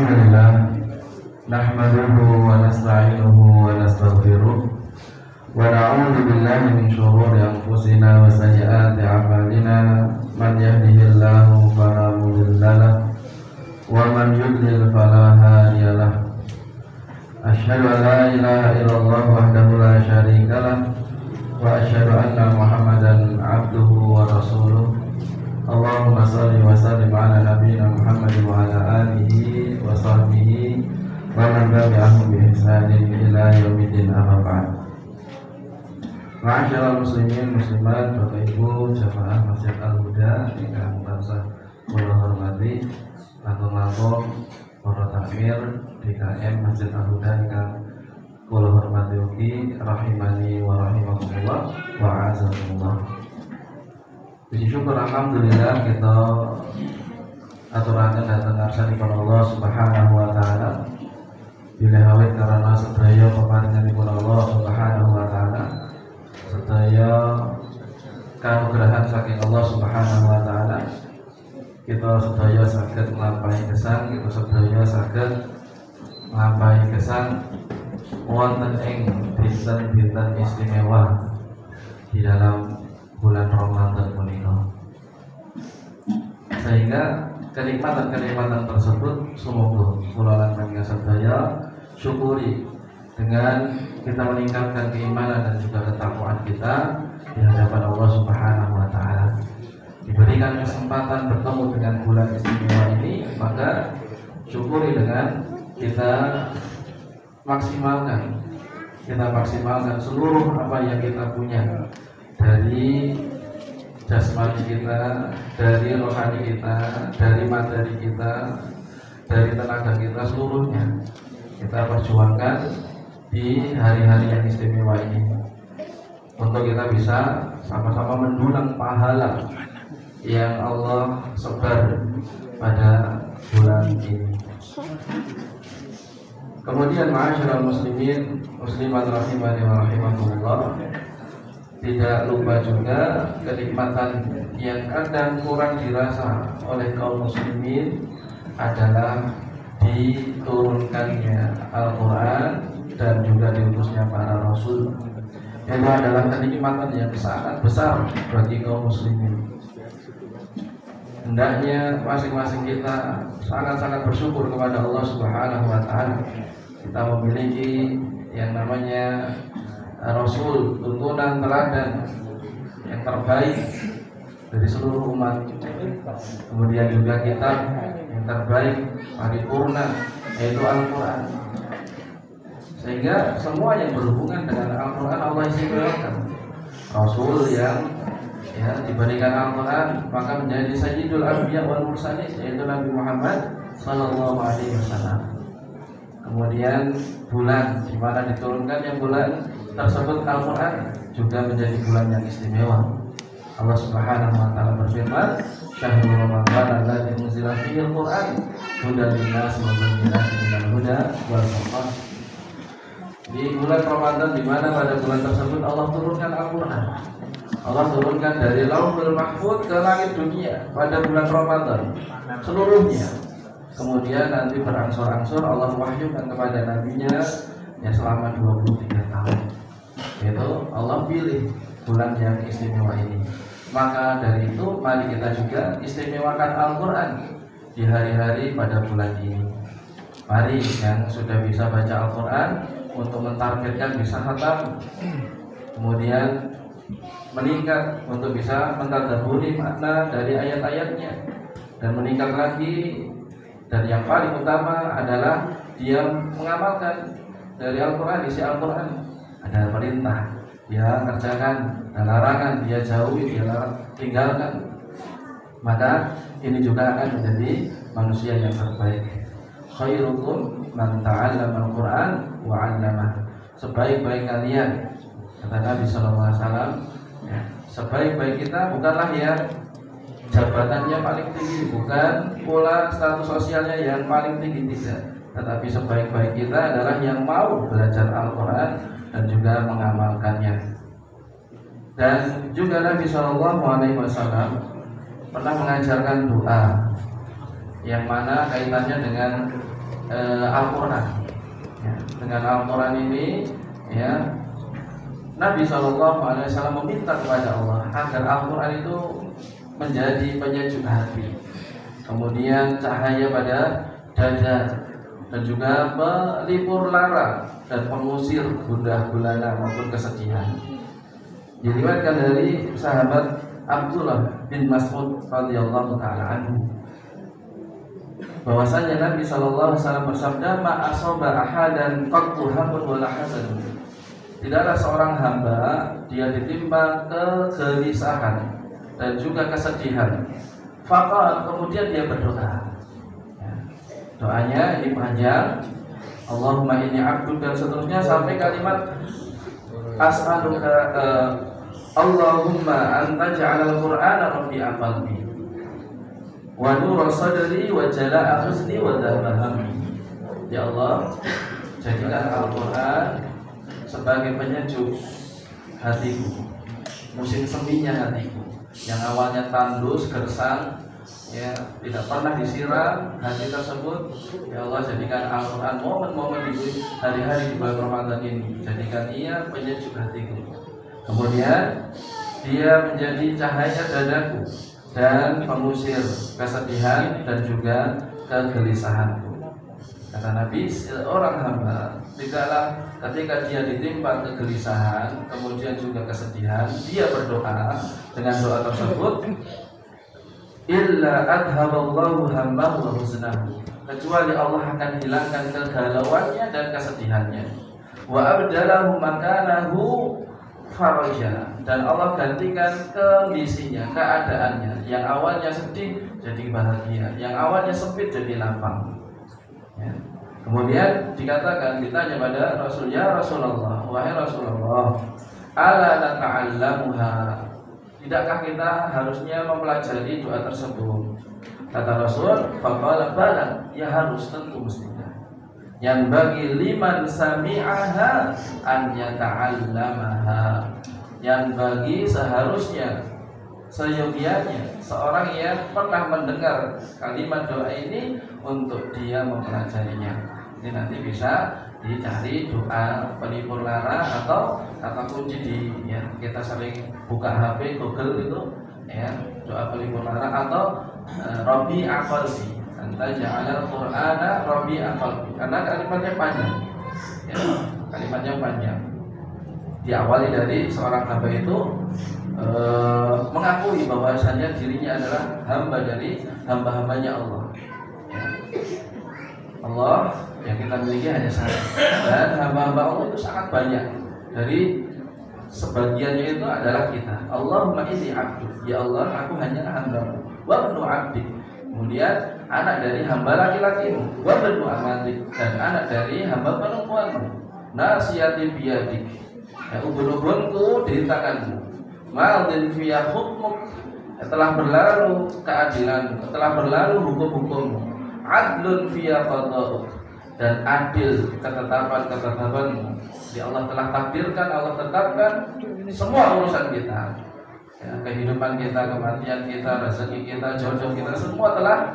Alhamdulillah nahmaduhu wa nasta'inuhu wa nastaghfiruh wa na'udzu billahi min shururi anfusina wa sayyiati a'malina man yahdihillahu fala mudilla lahu wa man yudlil fala hadiya lahu asyhadu an la ilaha illallah wahdahu la syarika lahu wa asyhadu anna Muhammadan abduhu wa rasuluh. Allahumma salli wa sallim ala nabiyyina Muhammad wa ala alihi wa sahbihi wa man tabi'ahum bi ihsanin ila yaumiddin, amma ba'd. Ma'asyiral muslimin muslimat, Bapak Ibu jamaah Masjid Al-Huda ingkang tansah kula hormati, langkung-langkung para takmir DKM Masjid Al-Huda ingkang kula hormati ugi rahimani wa rahimakumullah wa a'azakumullah. Puji syukur alhamdulillah kita aturaken dhateng ngarsanipun Allah Subhanahu wa taala. Bilih awit karena sedaya peparinganipun Allah Subhanahu wa taala, sedaya kanugrahan saking Allah Subhanahu wa taala, kita sedaya saged nglampahi gesang, kita sedaya saged nglampahi gesang wonten ing dinten-dinten istimewa di dalam bulan Ramadan menika, sehingga kenikmatan-kenikmatan tersebut semoga kula lan panjenengan sedaya syukuri dengan kita meningkatkan keimanan dan juga ketakwaan kita di hadapan Allah Subhanahu wa taala. Diberikan kesempatan bertemu dengan bulan istimewa ini, maka syukuri dengan kita maksimalkan seluruh apa yang kita punya, dari jasmani kita, dari rohani kita, dari materi kita, dari tenaga kita, seluruhnya kita perjuangkan di hari-hari yang istimewa ini untuk kita bisa sama-sama mendulang pahala yang Allah sebar pada bulan ini. Kemudian ma'asyiral muslimin muslimat rahimani wa rahimakumullah, tidak lupa juga kenikmatan yang kadang kurang dirasa oleh kaum muslimin adalah diturunkannya Al-Quran dan juga diutusnya para rasul. Itu adalah kenikmatan yang sangat besar bagi kaum muslimin. Hendaknya masing-masing kita sangat-sangat bersyukur kepada Allah Subhanahu wa taala. Kita memiliki yang namanya Rasul, tuntunan teladan yang terbaik dari seluruh umat. Kemudian juga kitab yang terbaik, paripurna, yaitu Al-Quran. Sehingga semua yang berhubungan dengan Al-Quran Allah istimewakan. Rasul yang diberikan Al-Quran maka menjadi Sayyidul Anbiya wal Mursalin, yaitu Nabi Muhammad sallallahu alaihi wasallam. Kemudian bulan di mana diturunkan yang bulan tersebut Al-Quran juga menjadi bulan yang istimewa. Allah Subhanahu wa taala berfirman, "Syahrul Ramadan alladzi unzila fihi al-Qur'an hudan lin-nas wa bayyinatin minal huda wal furqan." Di bulan Ramadan di mana pada bulan tersebut Allah turunkan Al-Quran. Allah turunkan dari Lauhul Mahfuz ke langit dunia pada bulan Ramadan seluruhnya. Kemudian nanti berangsur-angsur Allah wahyukan kepada nabinya yang selama 23 tahun. Itu Allah pilih bulan yang istimewa ini. Maka dari itu mari kita juga istimewakan Al-Quran di hari-hari pada bulan ini. Mari yang sudah bisa baca Al-Quran untuk mentargetkan bisa khatam, kemudian meningkat untuk bisa mentadabburi makna dari ayat-ayatnya, dan meningkat lagi. Dan yang paling utama adalah dia mengamalkan dari Al-Quran, isi Al-Quran. Ada perintah, dia kerjakan, ada larangan, dia jauhi, dia tinggalkan. Maka ini juga akan menjadi manusia yang terbaik. Khairukum man ta'allama al-Quran wa 'allamah. Sebaik-baik kalian, kata Nabi sallallahu alaihi wasallam, sebaik-baik kita bukanlah yang jabatannya paling tinggi, bukan pula status sosialnya yang paling tinggi, tidak. Tetapi sebaik-baik kita adalah yang mau belajar Al-Quran dan juga mengamalkannya. Dan juga Nabi SAW pernah mengajarkan doa yang mana kaitannya dengan Al-Quran. Ya, dengan Al-Quran ini, ya, Nabi SAW meminta kepada Allah agar Al-Quran itu menjadi penyejuk hati, kemudian cahaya pada dada, dan juga pelipur lara dan pengusir gundah gulana maupun kesedihan. Diriwayatkan dari sahabat Abdullah bin Mas'ud radhiyallahu taala anhu bahwasanya Nabi sallallahu alaihi wasallam bersabda, "Ma asaba ahadan qattu hammun wala hasan." Tidaklah seorang hamba dia ditimpa kegelisahan dan juga kesedihan. Faqala, kemudian dia berdoa. Doanya ini panjang. Allahumma inni abduk dan seterusnya sampai kalimat as'aluka Allahumma anta ja'alal Qur'ana rabi'a qalbi wa nura sadri wa jala'a huzni wa dhahaba hammi. Ya Allah, jadikan Al-Qur'an sebagai penyejuk hatiku, musim seminya hatiku yang awalnya tandus, gersang, ya, tidak pernah disiram hati tersebut. Ya Allah, jadikan Al-Quran momen-momen di hari-hari di bulan Ramadan ini, jadikan ia penyejuk hatiku. Kemudian dia menjadi cahaya dadaku dan pengusir kesedihan dan juga kegelisahanku. Kata Nabi, seorang hamba tidaklah ketika dia ditimpa kegelisahan kemudian juga kesedihan, dia berdoa dengan doa tersebut, illa adhaballahu hammahu wa huznahu, kecuali Allah akan hilangkan kegalauannya dan kesedihannya, wa abdalahu makanahu faraja, dan Allah gantikan kondisinya, keadaannya, yang awalnya sedih jadi bahagia, yang awalnya sempit jadi lapang. Ya. Kemudian dikatakan, ditanya pada Rasul, ya Rasulullah, wahai Rasulullah, ala nata'allamuha, tidakkah kita harusnya mempelajari doa tersebut? Kata Rasul, faqala bala, ya harus, tentu mestinya. Yang bagi liman sami'aha an yata'allamaha, yang bagi seharusnya, seyogianya seorang yang pernah mendengar kalimat doa ini untuk dia mempelajarinya. Ini nanti bisa dicari doa pelipur lara atau kata kunci di, ya, kita sering buka HP Google itu, ya, doa pelipur lara atau Rabi'a qalbi, anta ja'alal Qur'ana Rabi'a qalbi, karena kalimatnya panjang, ya, kalimatnya panjang. Diawali dari seorang hamba itu mengakui bahwasanya dirinya adalah hamba dari hamba-hambanya Allah. Ya. Allah yang kita miliki hanya satu, dan hamba-hamba Allah itu sangat banyak. Dari sebagiannya itu adalah kita. Allahumma inni abdu, ya Allah, aku hanya hamba-Mu. Wa ibnu abdi, kemudian anak dari hamba laki-lakimu. Wa ibnu amatik, dan anak dari hamba perempuanmu. Nasiyati biyadik, ya, ubun-ubunku di tanganmu. Ma'adhin fiyah hukmuk, telah berlalu keadilanmu, telah berlalu hukum-hukummu. Adlun fiyah qada'uk, dan adil ketetapan-ketetapanmu. Ya Allah telah takdirkan, Allah tetapkan semua urusan kita, ya, kehidupan kita, kematian kita, rezeki kita, jodoh kita, semua telah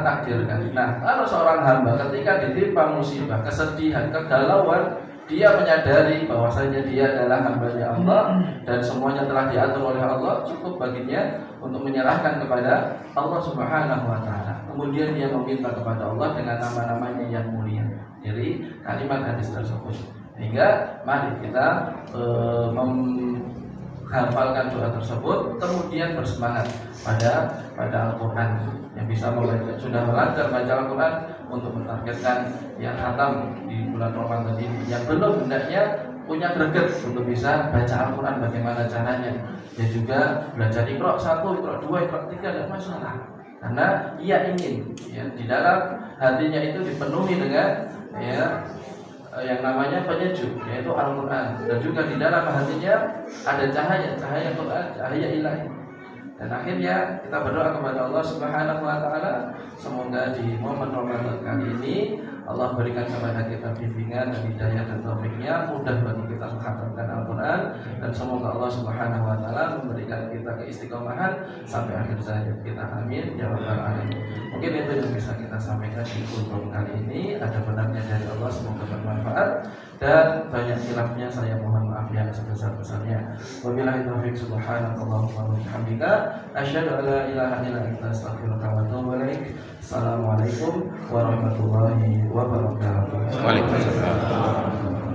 takdirkan. Nah, kalau seorang hamba ketika ditimpa musibah, kesedihan, kegalauan, dia menyadari bahwasanya dia adalah hambanya Allah dan semuanya telah diatur oleh Allah, cukup baginya untuk menyerahkan kepada Allah Subhanahu wa taala. Kemudian dia meminta kepada Allah dengan nama-namanya yang mulia. Jadi kalimat hadis tersebut. Sehingga mari kita menghafalkan doa tersebut, kemudian bersemangat pada Al-Qur'an. Yang bisa membaca, sudah belajar baca Al-Quran, untuk mentargetkan yang khatam di bulan Ramadan ini. Yang belum hendaknya punya greget untuk bisa baca Al-Quran, bagaimana caranya. Dia juga belajar Iqra 1, Iqra 2, Iqra 3, tidak masalah. Karena ia ingin, ya, di dalam hatinya itu dipenuhi dengan, ya, yang namanya penyejuk, yaitu Al-Quran. Dan juga di dalam hatinya ada cahaya Quran, cahaya ilahi. Dan akhirnya kita berdoa kepada Allah Subhanahu wa taala, semoga di momen Ramadan kali ini Allah berikan kepada kita bimbingan dan hidayah dan taufiknya, mudah bagi kita menghatamkan Al-Quran, dan semoga Allah Subhanahu wa Ta'ala memberikan kita keistiqomahan sampai akhir hayat kita. Amin ya rabbal alamin. Mungkin itu yang bisa kita sampaikan di kultum kali ini. Ada benarnya dari Allah, semoga bermanfaat, dan banyak khilafnya saya mohon maaf yang sebesar-besarnya. Wabillahi taufiq, subhanakallahumma wa bihamdika, asyhadu an la ilaha illa anta, astaghfiruka wa atubu ilaik. Assalamualaikum warahmatullahi wabarakatuh. Waalaikumsalam.